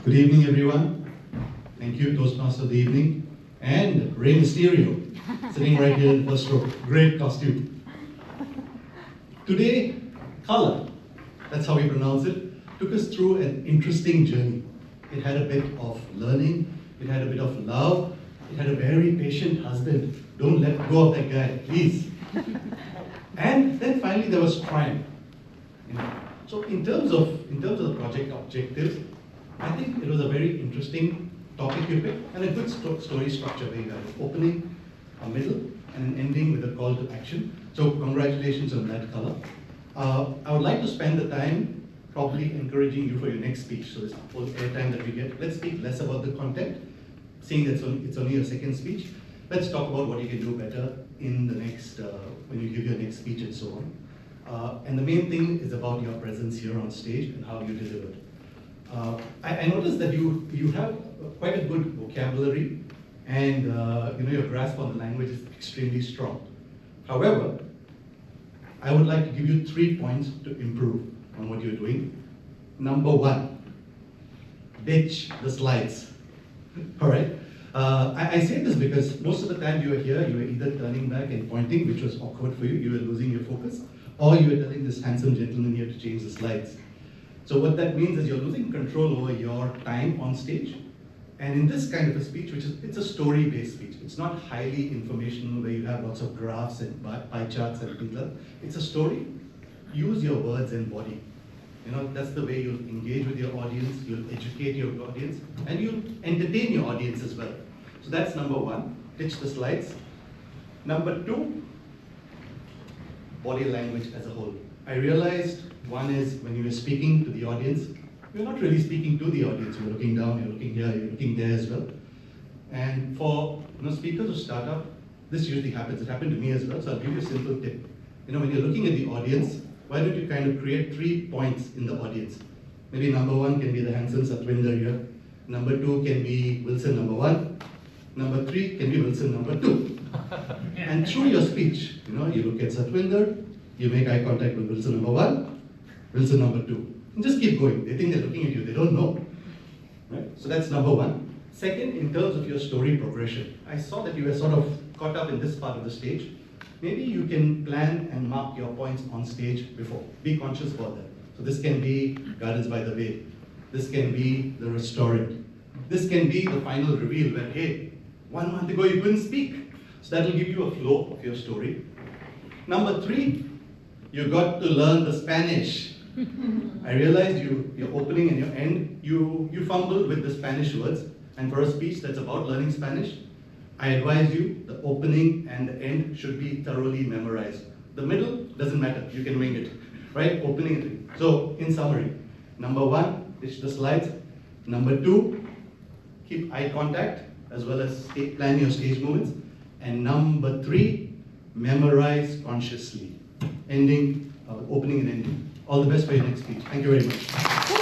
Good evening, everyone. Thank you, Toastmaster of the evening. And Rey Mysterio, sitting right here in the first row. Great costume. Today, color, that's how we pronounce it, took us through an interesting journey. It had a bit of learning, it had a bit of love, it had a very patient husband. Don't let go of that guy, please. And then finally there was triumph. So in terms of the project objectives, I think it was a very interesting topic you picked and a good story structure where you have an opening, a middle, and an ending with a call to action. So congratulations on that color. I would like to spend the time probably encouraging you for your next speech. So this whole airtime that we get, let's speak less about the content, seeing that it's only your second speech. Let's talk about what you can do better in the next, when you give your next speech and so on. And the main thing is about your presence here on stage and how you delivered. I noticed that you have quite a good vocabulary and your grasp on the language is extremely strong. However, I would like to give you 3 points to improve on what you're doing. Number 1, ditch the slides. All right? I say this because most of the time you were here, you were either turning back and pointing, which was awkward for you, you were losing your focus, or you were telling this handsome gentleman here to change the slides. So what that means is you're losing control over your time on stage. And in this kind of a speech, it's a story-based speech. It's not highly informational where you have lots of graphs and pie charts and things like that. It's a story. Use your words and body. That's the way you'll engage with your audience, you'll educate your audience, and you'll entertain your audience as well. So that's number 1, ditch the slides. Number 2, body language as a whole. I realized one is when you were speaking to the audience, you're not really speaking to the audience. You're looking down, you're looking here, you're looking there as well. And for speakers who start up, this usually happens. It happened to me as well, so I'll give you a simple tip. When you're looking at the audience, why don't you kind of create 3 points in the audience? Maybe number 1 can be the handsome Satwinder here. Number 2 can be Wilson number 1. Number 3 can be Wilson number 2. And through your speech, you look at Satwinder, you make eye contact with Wilson number 1, Wilson number 2. And just keep going. They think they're looking at you, they don't know. Right? So that's number 1. Second, in terms of your story progression, I saw that you were sort of caught up in this part of the stage. Maybe you can plan and mark your points on stage before. Be conscious about that. So this can be Gardens by the Bay. This can be the restaurant. This can be the final reveal where, hey, 1 month ago you couldn't speak. So that'll give you a flow of your story. Number 3, you got to learn the Spanish. I realized your opening and your end, you fumbled with the Spanish words. And for a speech that's about learning Spanish, I advise you the opening and the end should be thoroughly memorized. The middle doesn't matter, you can wing it, right? Opening. So in summary, number 1, ditch the slides. Number 2, keep eye contact as well as plan your stage movements. And number 3, memorize consciously. Opening and ending. All the best for your next speech. Thank you very much.